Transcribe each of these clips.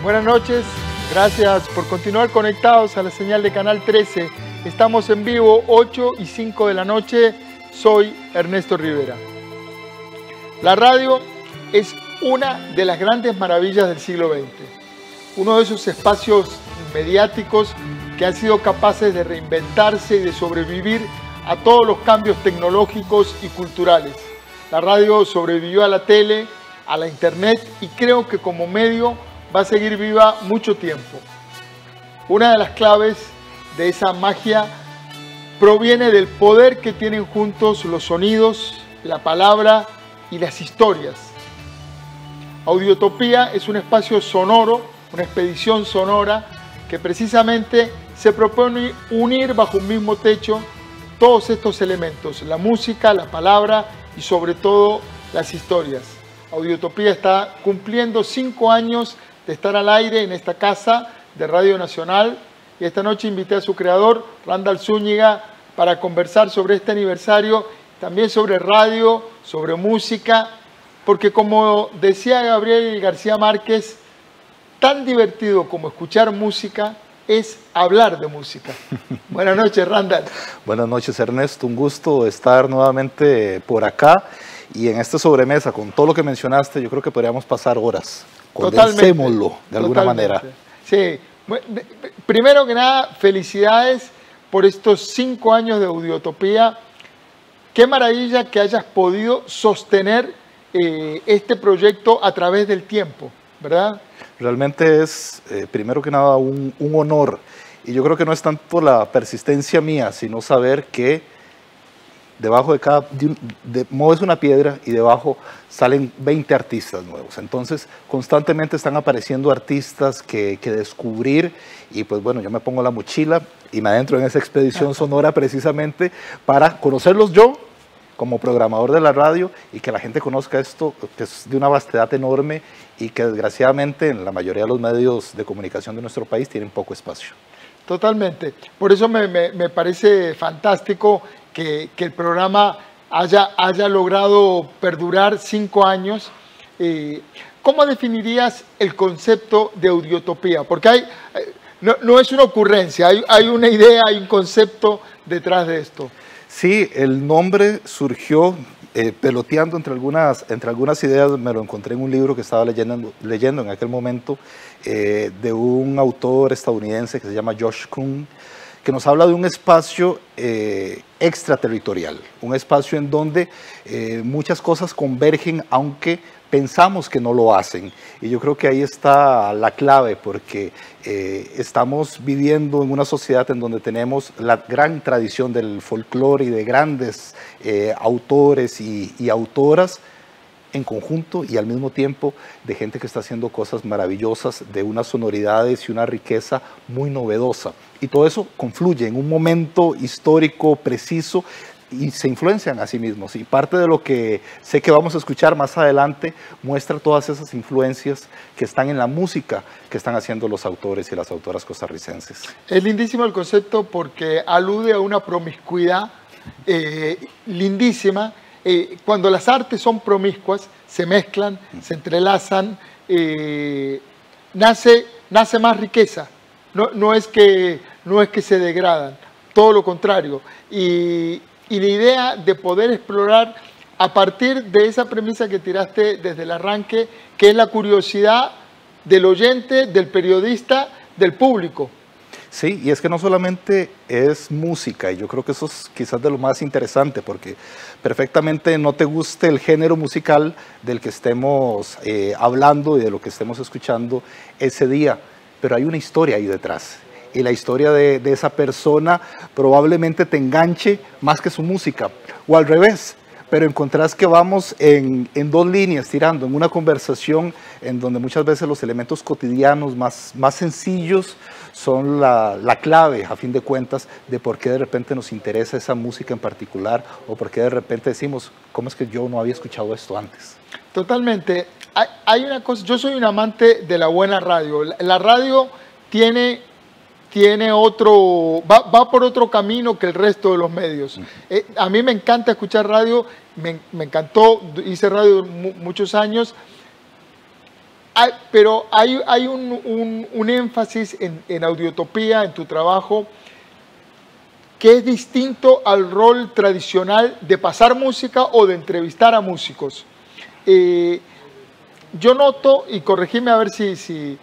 Buenas noches, gracias por continuar conectados a la señal de Canal 13. Estamos en vivo 8 y 5 de la noche, soy Ernesto Rivera. La radio es una de las grandes maravillas del siglo XX, uno de esos espacios mediáticos que han sido capaces de reinventarse y de sobrevivir a todos los cambios tecnológicos y culturales. La radio sobrevivió a la tele, a la internet y creo que como medio va a seguir viva mucho tiempo. Una de las claves de esa magia proviene del poder que tienen juntos los sonidos, la palabra y las historias. Audiotopía es un espacio sonoro, una expedición sonora que precisamente se propone unir bajo un mismo techo todos estos elementos, la música, la palabra y sobre todo las historias. Audiotopía está cumpliendo 5 años de estar al aire en esta casa de Radio Nacional y esta noche invité a su creador, Randall Zúñiga, para conversar sobre este aniversario, también sobre radio, sobre música, porque como decía Gabriel García Márquez, tan divertido como escuchar música es hablar de música. Buenas noches, Randall. Buenas noches, Ernesto. Un gusto estar nuevamente por acá y en esta sobremesa, con todo lo que mencionaste, yo creo que podríamos pasar horas. Condensémoslo de alguna manera. Sí. Primero que nada, felicidades por estos 5 años de Audiotopía. Qué maravilla que hayas podido sostener este proyecto a través del tiempo, ¿verdad? Realmente es, primero que nada, un honor. Y yo creo que no es tanto la persistencia mía, sino saber que debajo de cada, mueves una piedra y debajo salen 20 artistas nuevos. Entonces, constantemente están apareciendo artistas que descubrir y pues bueno, yo me pongo la mochila y me adentro en esa expedición sonora precisamente para conocerlos yo como programador de la radio y que la gente conozca esto, que es de una vastedad enorme y que desgraciadamente en la mayoría de los medios de comunicación de nuestro país tienen poco espacio. Totalmente. Por eso me parece fantástico que el programa haya logrado perdurar 5 años. ¿Cómo definirías el concepto de Audiotopía? Porque no es una ocurrencia, hay una idea, hay un concepto detrás de esto. Sí, el nombre surgió peloteando entre algunas ideas. Me lo encontré en un libro que estaba leyendo en aquel momento de un autor estadounidense que se llama Josh Kuhn, que nos habla de un espacio extraterritorial, un espacio en donde muchas cosas convergen, aunque pensamos que no lo hacen. Y yo creo que ahí está la clave, porque estamos viviendo en una sociedad en donde tenemos la gran tradición del folclore y de grandes autores y autoras en conjunto y al mismo tiempo de gente que está haciendo cosas maravillosas, de unas sonoridades y una riqueza muy novedosa. Y todo eso confluye en un momento histórico preciso y se influencian a sí mismos. Y parte de lo que sé que vamos a escuchar más adelante muestra todas esas influencias que están en la música que están haciendo los autores y las autoras costarricenses. Es lindísimo el concepto porque alude a una promiscuidad lindísima. Cuando las artes son promiscuas, se mezclan, se entrelazan, nace más riqueza. No es que se degradan, todo lo contrario. Y la idea de poder explorar a partir de esa premisa que tiraste desde el arranque, que es la curiosidad del oyente, del periodista, del público. Sí, y es que no solamente es música, y yo creo que eso es quizás de lo más interesante, porque perfectamente no te guste el género musical del que estemos hablando y de lo que estemos escuchando ese día, pero hay una historia ahí detrás. Y la historia de esa persona probablemente te enganche más que su música, o al revés, pero encontrás que vamos en 2 líneas tirando, en una conversación en donde muchas veces los elementos cotidianos más sencillos son la clave, a fin de cuentas, de por qué de repente nos interesa esa música en particular, o por qué de repente decimos, ¿cómo es que yo no había escuchado esto antes? Totalmente. Hay una cosa, yo soy un amante de la buena radio. La radio tiene otro, va por otro camino que el resto de los medios. A mí me encanta escuchar radio, me encantó, hice radio muchos años, pero hay un énfasis en Audiotopía, en tu trabajo, que es distinto al rol tradicional de pasar música o de entrevistar a músicos. Yo noto, y corregime a ver si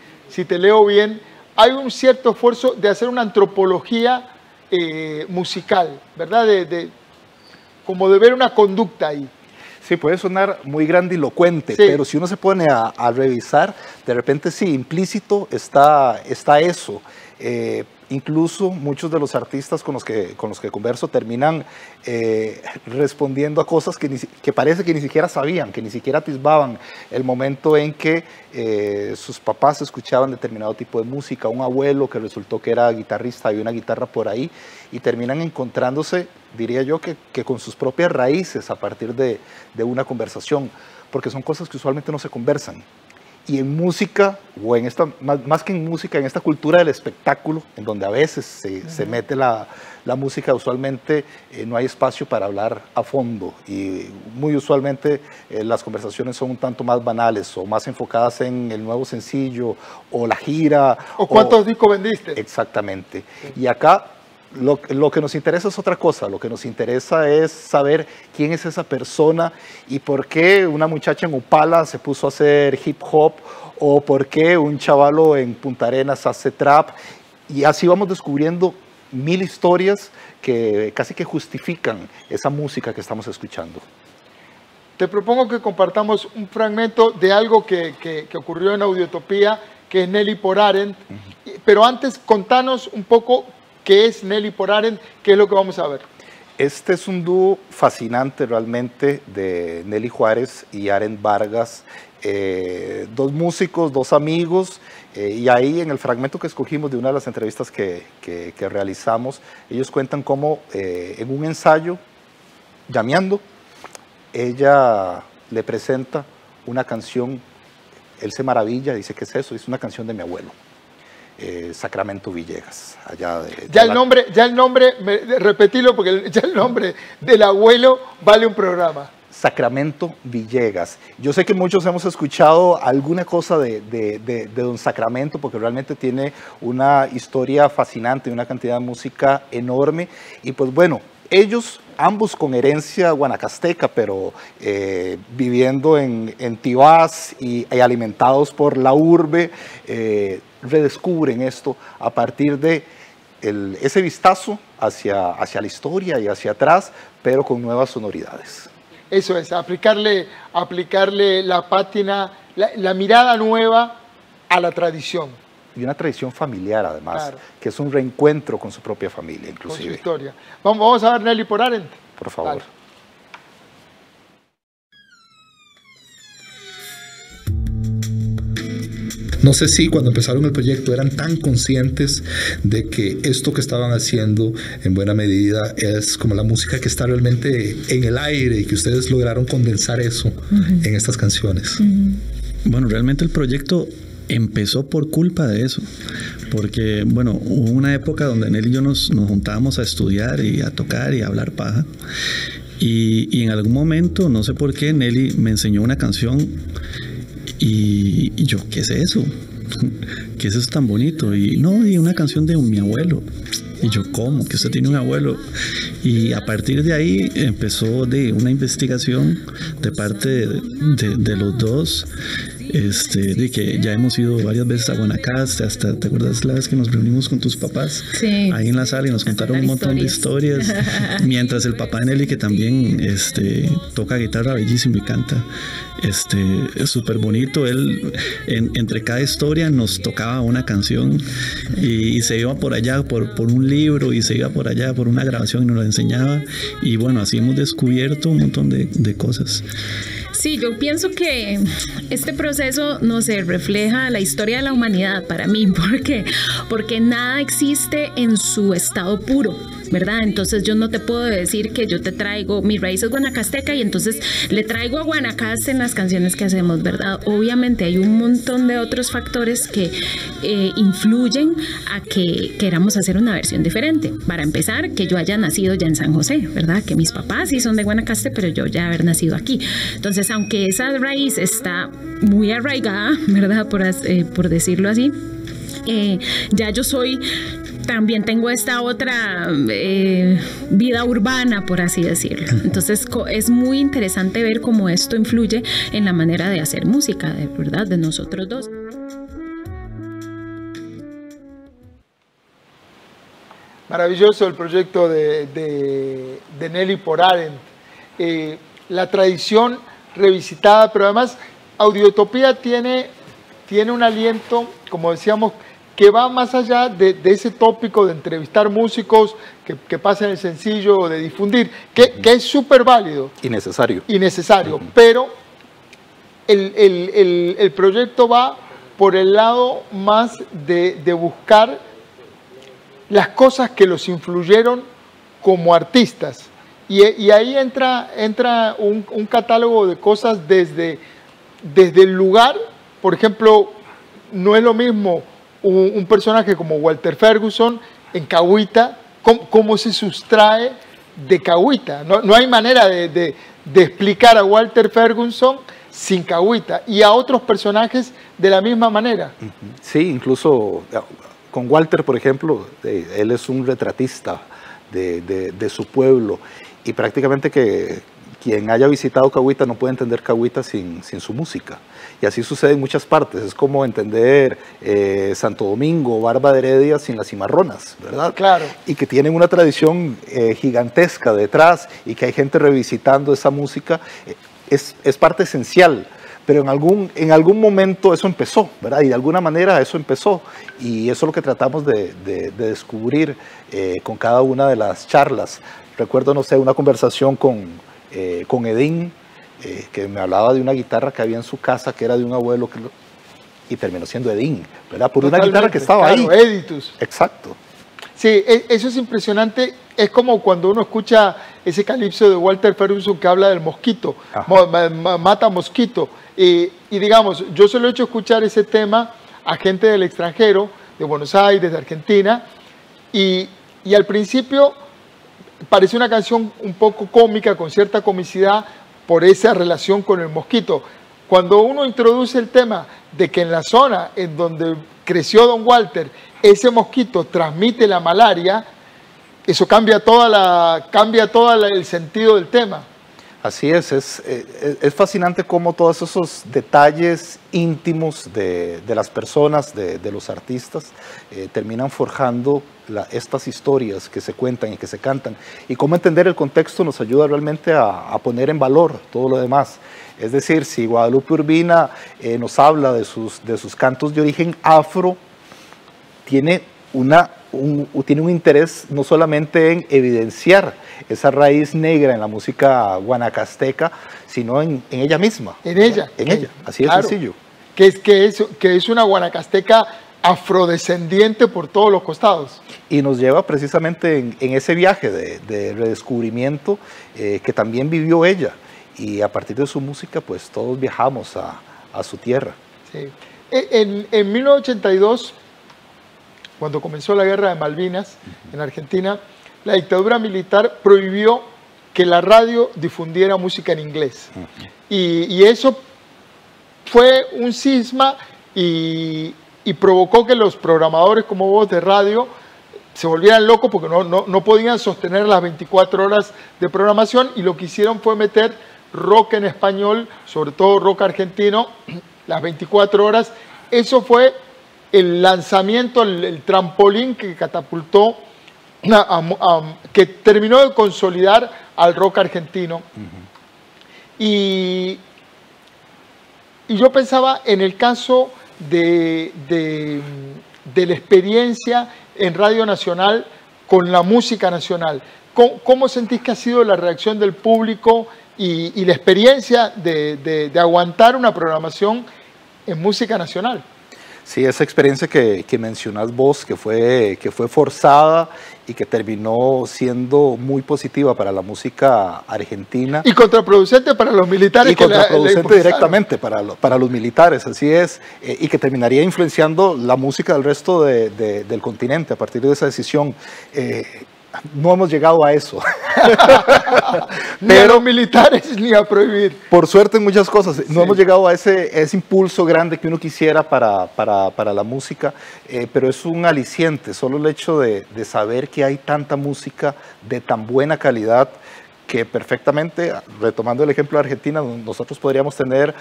te leo bien, hay un cierto esfuerzo de hacer una antropología musical, ¿verdad? Como de ver una conducta ahí. Sí, puede sonar muy grandilocuente, sí, pero si uno se pone a revisar, de repente sí, implícito está eso. Incluso muchos de los artistas con los que converso terminan respondiendo a cosas que parece que ni siquiera sabían, que ni siquiera atisbaban el momento en que sus papás escuchaban determinado tipo de música, un abuelo que resultó que era guitarrista, había una guitarra por ahí, y terminan encontrándose, diría yo, que con sus propias raíces a partir de una conversación, porque son cosas que usualmente no se conversan. Y en música, o en esta, más que en música, en esta cultura del espectáculo, en donde a veces se mete la música, usualmente no hay espacio para hablar a fondo. Y muy usualmente las conversaciones son un tanto más banales o más enfocadas en el nuevo sencillo o la gira. ¿O cuántos discos vendiste? Exactamente. Sí. Y acá lo que nos interesa es otra cosa. Lo que nos interesa es saber quién es esa persona y por qué una muchacha en Upala se puso a hacer hip hop, o por qué un chavalo en Punta Arenas hace trap, y así vamos descubriendo 1000 historias que casi que justifican esa música que estamos escuchando. Te propongo que compartamos un fragmento de algo que ocurrió en Audiotopía, que es Nelly Porarent, pero antes contanos un poco qué es Nelly Porarent, qué es lo que vamos a ver. Este es un dúo fascinante realmente de Nelly Juárez y Arent Vargas, dos músicos, dos amigos, y ahí en el fragmento que escogimos de una de las entrevistas que realizamos, ellos cuentan cómo en un ensayo, llameando, ella le presenta una canción, él se maravilla, dice, ¿qué es eso? Es una canción de mi abuelo. Sacramento Villegas, allá de ya el nombre, repetilo porque ya el nombre del abuelo vale un programa. Sacramento Villegas. Yo sé que muchos hemos escuchado alguna cosa de don Sacramento, porque realmente tiene una historia fascinante, una cantidad de música enorme, y pues bueno, ellos ambos con herencia guanacasteca, pero viviendo en Tibás y alimentados por la urbe, redescubren esto a partir de ese vistazo hacia la historia y hacia atrás, pero con nuevas sonoridades. Eso es, aplicarle la pátina, la mirada nueva a la tradición. Y una tradición familiar además, claro, que es un reencuentro con su propia familia inclusive. Con su historia. Vamos a ver Nelly Porarent. Por favor. Dale. No sé si cuando empezaron el proyecto eran tan conscientes de que esto que estaban haciendo en buena medida es como la música que está realmente en el aire, y que ustedes lograron condensar eso en estas canciones. Bueno, realmente el proyecto empezó por culpa de eso, porque bueno, hubo una época donde Nelly y yo nos juntábamos a estudiar y a tocar y a hablar paja, y en algún momento, no sé por qué, Nelly me enseñó una canción. Y yo, ¿qué es eso? ¿Qué es eso tan bonito? Y no, y una canción de mi abuelo. Y yo, ¿cómo? ¿Que usted tiene un abuelo? Y a partir de ahí empezó de una investigación de parte de los dos, de que ya hemos ido varias veces a Guanacaste, hasta, ¿te acuerdas la vez que nos reunimos con tus papás? Sí. Ahí en la sala y nos contaron un montón de historias, mientras el papá de Nelly, que también toca guitarra bellísimo y canta, es súper bonito. Él, entre cada historia nos tocaba una canción y se iba por allá por un libro, y se iba por allá por una grabación y nos la enseñaba, y bueno, así hemos descubierto un montón de cosas. Sí, yo pienso que este proceso, no sé, refleja la historia de la humanidad para mí, porque nada existe en su estado puro. ¿verdad? Entonces yo no te puedo decir que yo te traigo, mi raíz es guanacasteca y entonces le traigo a Guanacaste en las canciones que hacemos, ¿verdad? Obviamente hay un montón de otros factores que influyen a que queramos hacer una versión diferente. Para empezar, que yo haya nacido ya en San José, ¿verdad? Que mis papás sí son de Guanacaste, pero yo ya haber nacido aquí. Entonces, aunque esa raíz está muy arraigada, ¿verdad? Por decirlo así, ya yo soy... También tengo esta otra vida urbana, por así decirlo. Entonces es muy interesante ver cómo esto influye en la manera de hacer música, de verdad, de nosotros dos. Maravilloso el proyecto de Nelly por Arendt. La tradición revisitada, pero además Audiotopía tiene un aliento, como decíamos, que va más allá de ese tópico de entrevistar músicos que pasen el sencillo, de difundir, que es súper válido. Y necesario. Pero el proyecto va por el lado más de buscar las cosas que los influyeron como artistas. Y ahí entra un catálogo de cosas desde el lugar. Por ejemplo, no es lo mismo un personaje como Walter Ferguson en Cahuita, cómo se sustrae de Cahuita. No hay manera de explicar a Walter Ferguson sin Cahuita, y a otros personajes de la misma manera. Sí, incluso con Walter, por ejemplo, él es un retratista de su pueblo, y prácticamente que quien haya visitado Cahuita no puede entender Cahuita sin su música. Y así sucede en muchas partes. Es como entender Santo Domingo, Barba de Heredia sin las cimarronas, ¿verdad? Claro. Y que tienen una tradición gigantesca detrás, y que hay gente revisitando esa música. Es parte esencial. Pero en algún momento eso empezó, ¿verdad? Y de alguna manera eso empezó. Y eso es lo que tratamos de descubrir con cada una de las charlas. Recuerdo, no sé, una conversación con Edín, que me hablaba de una guitarra que había en su casa, que era de un abuelo, y terminó siendo Edín, ¿verdad? Por una guitarra que estaba ahí. Editus. Exacto. Sí, eso es impresionante. Es como cuando uno escucha ese calipso de Walter Ferguson que habla del mosquito, mata mosquito. Y digamos, yo solo he hecho escuchar ese tema a gente del extranjero, de Buenos Aires, de Argentina, y al principio parece una canción un poco cómica, con cierta comicidad, por esa relación con el mosquito. Cuando uno introduce el tema de que en la zona en donde creció Don Walter, ese mosquito transmite la malaria, eso cambia todo el sentido del tema. Así es fascinante cómo todos esos detalles íntimos de las personas, de los artistas, terminan forjando estas historias que se cuentan y que se cantan. Y cómo entender el contexto nos ayuda realmente a poner en valor todo lo demás. Es decir, si Guadalupe Urbina nos habla de sus cantos de origen afro, tiene un interés no solamente en evidenciar esa raíz negra en la música guanacasteca, sino en ella misma. En ella, así claro, de sencillo. Que es una guanacasteca afrodescendiente por todos los costados. Y nos lleva precisamente en ese viaje de redescubrimiento que también vivió ella. Y a partir de su música, pues todos viajamos a su tierra. Sí. En 1982, cuando comenzó la guerra de Malvinas en Argentina, la dictadura militar prohibió que la radio difundiera música en inglés. Y eso fue un cisma y provocó que los programadores como vos de radio se volvieran locos porque no podían sostener las 24 horas de programación, y lo que hicieron fue meter rock en español, sobre todo rock argentino, las 24 horas. Eso fue el lanzamiento, el trampolín que catapultó, que terminó de consolidar al rock argentino. Y yo pensaba en el caso de la experiencia en Radio Nacional con la música nacional. ¿Cómo sentís que ha sido la reacción del público y la experiencia de aguantar una programación en música nacional? Sí, esa experiencia que mencionas vos, que fue forzada y que terminó siendo muy positiva para la música argentina. Y contraproducente para los militares. Y contraproducente directamente para los militares, así es, y que terminaría influenciando la música del resto del continente a partir de esa decisión. No hemos llegado a eso. Ni a los militares ni a prohibir. Por suerte en muchas cosas. No Sí. hemos llegado a ese impulso grande que uno quisiera para la música, pero es un aliciente, solo el hecho de saber que hay tanta música de tan buena calidad que perfectamente, retomando el ejemplo de Argentina, nosotros podríamos tener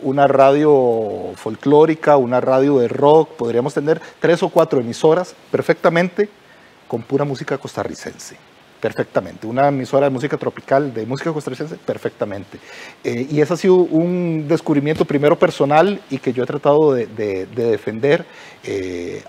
una radio folclórica, una radio de rock, podríamos tener 3 o 4 emisoras perfectamente con pura música costarricense, perfectamente. Una emisora de música tropical, de música costarricense, perfectamente. Y ese ha sido un descubrimiento primero personal y que yo he tratado de defender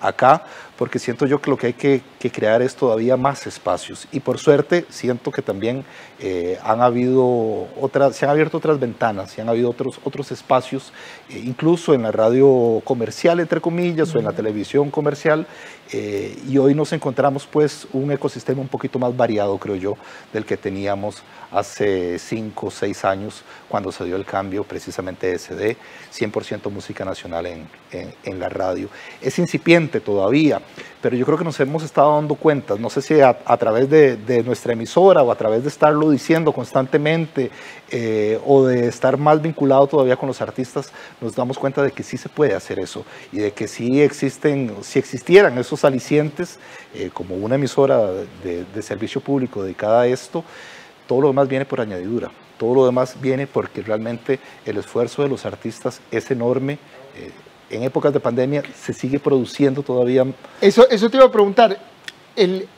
acá, porque siento yo que lo que hay que crear es todavía más espacios. Y por suerte siento que también se han abierto otras ventanas, se han habido otros espacios, incluso en la radio comercial, entre comillas, o en la televisión comercial, y hoy nos encontramos pues un ecosistema un poquito más variado, creo yo, del que teníamos hace 5 o 6 años cuando se dio el cambio precisamente de SD, 100% música nacional en la radio. Es incipiente todavía, pero yo creo que nos hemos estado dando cuenta, no sé si a través de nuestra emisora o a través de estarlo diciendo constantemente o de estar más vinculado todavía con los artistas, nos damos cuenta de que sí se puede hacer eso y de que sí existieran esos alicientes como una emisora de servicio público dedicada a esto. Todo lo demás viene por añadidura, todo lo demás viene porque realmente el esfuerzo de los artistas es enorme. En épocas de pandemia se sigue produciendo todavía. Eso te iba a preguntar,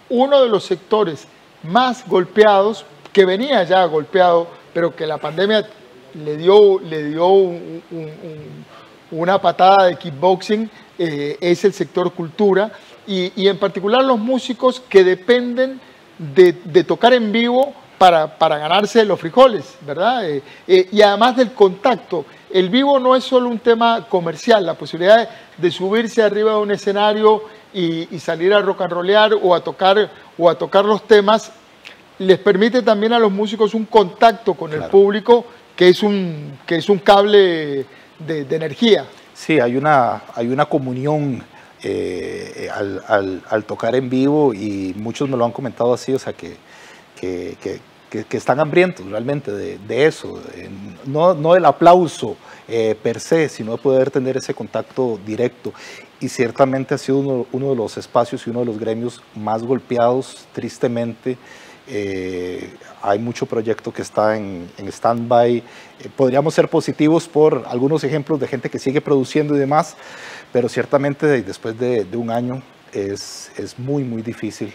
uno de los sectores más golpeados, que venía ya golpeado, pero que la pandemia le dio una patada de kickboxing, es el sector cultura, y en particular los músicos que dependen de tocar en vivo para ganarse los frijoles, ¿verdad? Y además del contacto. El vivo no es solo un tema comercial, la posibilidad de subirse arriba de un escenario y salir a rock and rollear o a tocar los temas, les permite también a los músicos un contacto con el público que es un cable de energía. Sí, hay una comunión al tocar en vivo y muchos me lo han comentado así, o sea que están hambrientos realmente de eso, no del aplauso per se, sino de poder tener ese contacto directo. Y ciertamente ha sido uno de los espacios y uno de los gremios más golpeados, tristemente. Hay mucho proyecto que está en stand-by. Podríamos ser positivos por algunos ejemplos de gente que sigue produciendo y demás, pero ciertamente después de un año es muy, muy difícil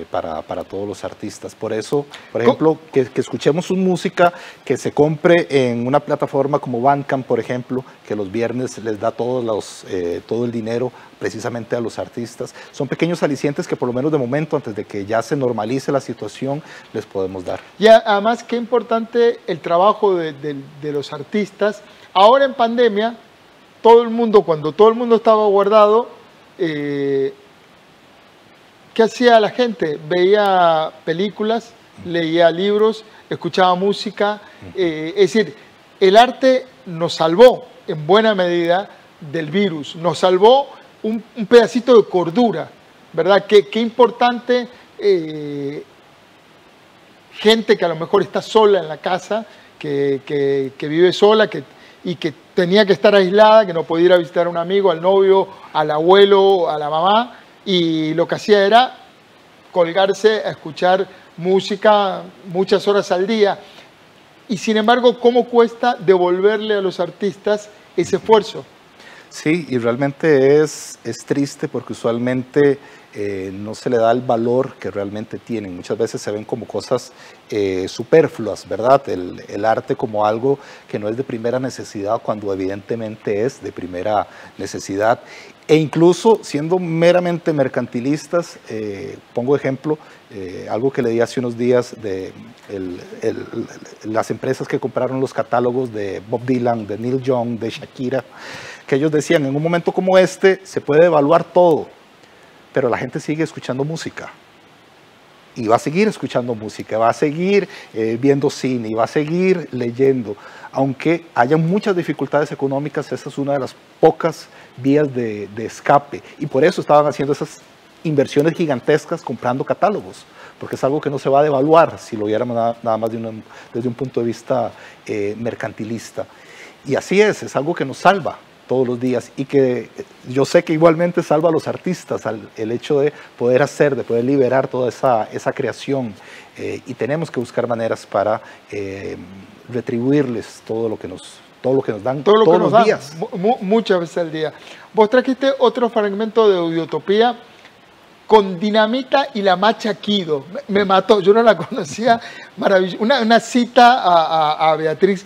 para todos los artistas. Por eso, por ejemplo, que escuchemos su música, que se compre en una plataforma como Bandcamp, por ejemplo, que los viernes les da todo el dinero precisamente a los artistas. Son pequeños alicientes que por lo menos de momento, antes de que ya se normalice la situación, les podemos dar. Y además, qué importante el trabajo de los artistas. Ahora en pandemia, cuando todo el mundo estaba guardado, ¿qué hacía la gente? Veía películas, leía libros, escuchaba música. Es decir, el arte nos salvó en buena medida del virus, nos salvó un pedacito de cordura, ¿verdad? Qué importante, gente que a lo mejor está sola en la casa, que vive sola y que tenía que estar aislada, que no podía ir a visitar a un amigo, al novio, al abuelo, a la mamá, y lo que hacía era colgarse a escuchar música muchas horas al día. Y sin embargo, ¿cómo cuesta devolverle a los artistas ese esfuerzo? Sí, y realmente es triste porque usualmente no se le da el valor que realmente tienen. Muchas veces se ven como cosas superfluas, ¿verdad? El arte como algo que no es de primera necesidad cuando evidentemente es de primera necesidad. E incluso siendo meramente mercantilistas, pongo ejemplo, algo que leí hace unos días de las empresas que compraron los catálogos de Bob Dylan, de Neil Young, de Shakira, que ellos decían, en un momento como este se puede evaluar todo, pero la gente sigue escuchando música. Y va a seguir escuchando música, va a seguir viendo cine, y va a seguir leyendo. Aunque haya muchas dificultades económicas, esa es una de las pocas vías de escape. Y por eso estaban haciendo esas inversiones gigantescas comprando catálogos, porque es algo que no se va a devaluar si lo viéramos nada más desde un punto de vista mercantilista. Y así es algo que nos salva todos los días y que yo sé que igualmente salva a los artistas, el hecho de poder hacer, de poder liberar toda esa creación, y tenemos que buscar maneras para retribuirles todo lo que nos dan todos los días. Muchas veces al día. Vos trajiste otro fragmento de Audiotopía con Dinamita y la Macha Kido. Me mató, yo no la conocía. Maravilloso. Una cita a Beatriz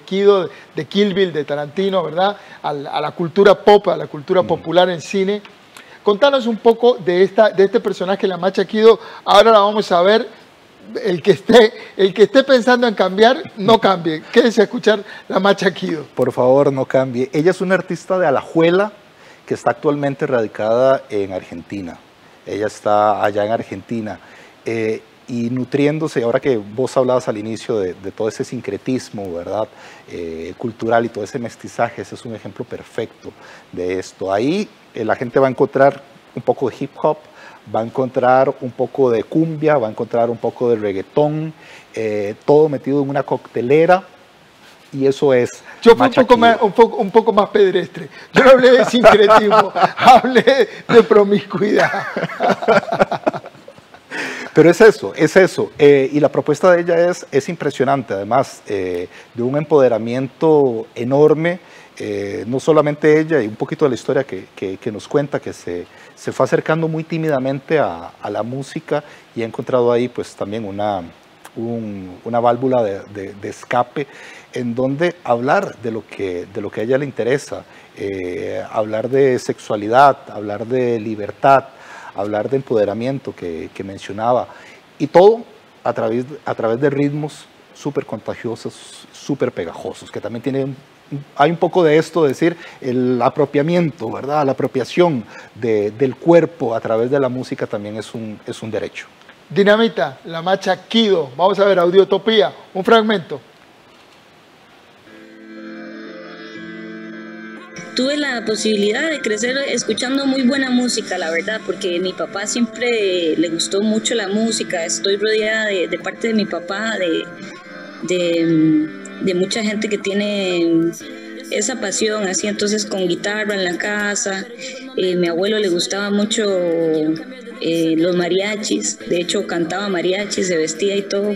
Kido de Kill Bill, de Tarantino, ¿verdad? A la cultura pop, a la cultura popular en cine. Contanos un poco de este personaje, la Macha Kido. Ahora la vamos a ver. El que esté pensando en cambiar, no cambie. Quédese a escuchar la Macha Kido. Por favor, no cambie. Ella es una artista de Alajuela que está actualmente radicada en Argentina. Ella está allá en Argentina y nutriéndose, ahora que vos hablabas al inicio de todo ese sincretismo, ¿verdad? Cultural y todo ese mestizaje, ese es un ejemplo perfecto de esto. Ahí la gente va a encontrar un poco de hip hop, va a encontrar un poco de cumbia, va a encontrar un poco de reggaetón, todo metido en una coctelera. Y eso es. Yo fui un poco más pedestre. Yo no hablé de sincretismo, hablé de promiscuidad. Pero es eso. Y la propuesta de ella es impresionante, además de un empoderamiento enorme. No solamente ella, y un poquito de la historia que nos cuenta, que se fue acercando muy tímidamente a la música y ha encontrado ahí pues también una válvula de escape en donde hablar de lo que a ella le interesa, hablar de sexualidad, hablar de libertad, hablar de empoderamiento que mencionaba, y todo a través de ritmos súper contagiosos, súper pegajosos, que también hay un poco de esto, de decir, el apropiamiento, ¿verdad? La apropiación del cuerpo a través de la música también es un derecho. Dinamita, la Macha Kido. Vamos a ver, Audiotopía, un fragmento. Tuve la posibilidad de crecer escuchando muy buena música, la verdad, porque a mi papá siempre le gustó mucho la música. Estoy rodeada de parte de mi papá, de mucha gente que tiene esa pasión, así, entonces con guitarra en la casa. Mi abuelo le gustaba mucho los mariachis, de hecho cantaba mariachis, se vestía y todo.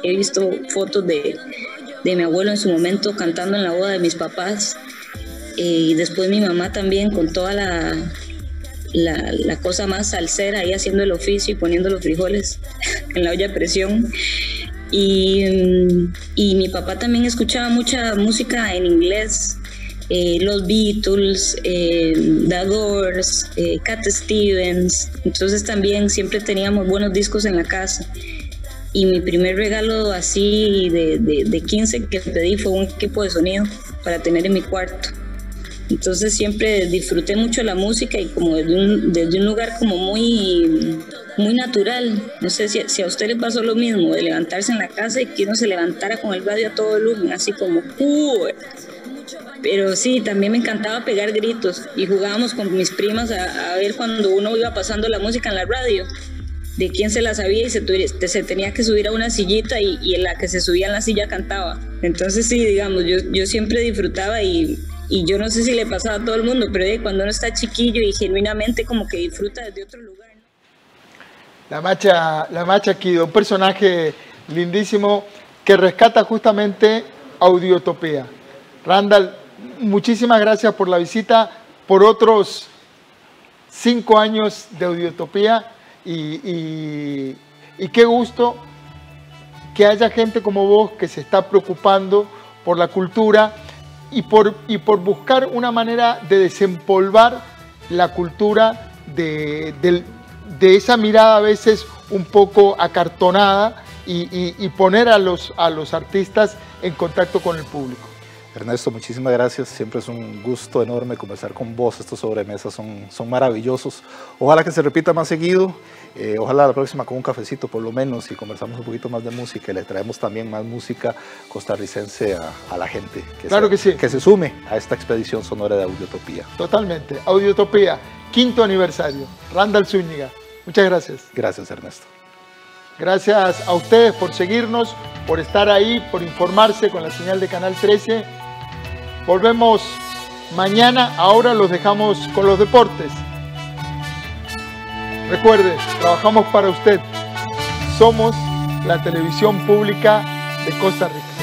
He visto fotos de mi abuelo en su momento cantando en la boda de mis papás. Y después mi mamá también con toda la cosa más salsera ahí haciendo el oficio y poniendo los frijoles en la olla a presión. Y mi papá también escuchaba mucha música en inglés, los Beatles, The Doors, Cat Stevens. Entonces también siempre teníamos buenos discos en la casa. Y mi primer regalo así de 15 que pedí fue un equipo de sonido para tener en mi cuarto. Entonces siempre disfruté mucho la música y como desde un lugar como muy natural. No sé si a usted le pasó lo mismo, de levantarse en la casa y que uno se levantara con el radio a todo volumen, así como Pero sí, también me encantaba pegar gritos y jugábamos con mis primas a ver cuando uno iba pasando la música en la radio, de quién se la sabía y se tenía que subir a una sillita y en la que se subía en la silla cantaba. Entonces sí, digamos, yo siempre disfrutaba y yo no sé si le pasaba a todo el mundo, pero cuando uno está chiquillo y genuinamente como que disfruta desde otro lugar, ¿no? La Macha Kido, un personaje lindísimo que rescata justamente Audiotopía. Randall, muchísimas gracias por la visita, por otros 5 años de Audiotopía y qué gusto que haya gente como vos que se está preocupando por la cultura y por buscar una manera de desempolvar la cultura de esa mirada a veces un poco acartonada y poner a los artistas en contacto con el público. Ernesto, muchísimas gracias. Siempre es un gusto enorme conversar con vos. Estos sobremesas son maravillosos. Ojalá que se repita más seguido. Ojalá la próxima con un cafecito por lo menos y conversamos un poquito más de música y le traemos también más música costarricense a la gente. Claro que sí. Que se sume a esta expedición sonora de Audiotopía. Totalmente. Audiotopía, 5º aniversario. Randall Zúñiga. Muchas gracias. Gracias, Ernesto. Gracias a ustedes por seguirnos, por estar ahí, por informarse con la señal de Canal 13. Volvemos mañana. Ahora los dejamos con los deportes. Recuerde, trabajamos para usted. Somos la televisión pública de Costa Rica.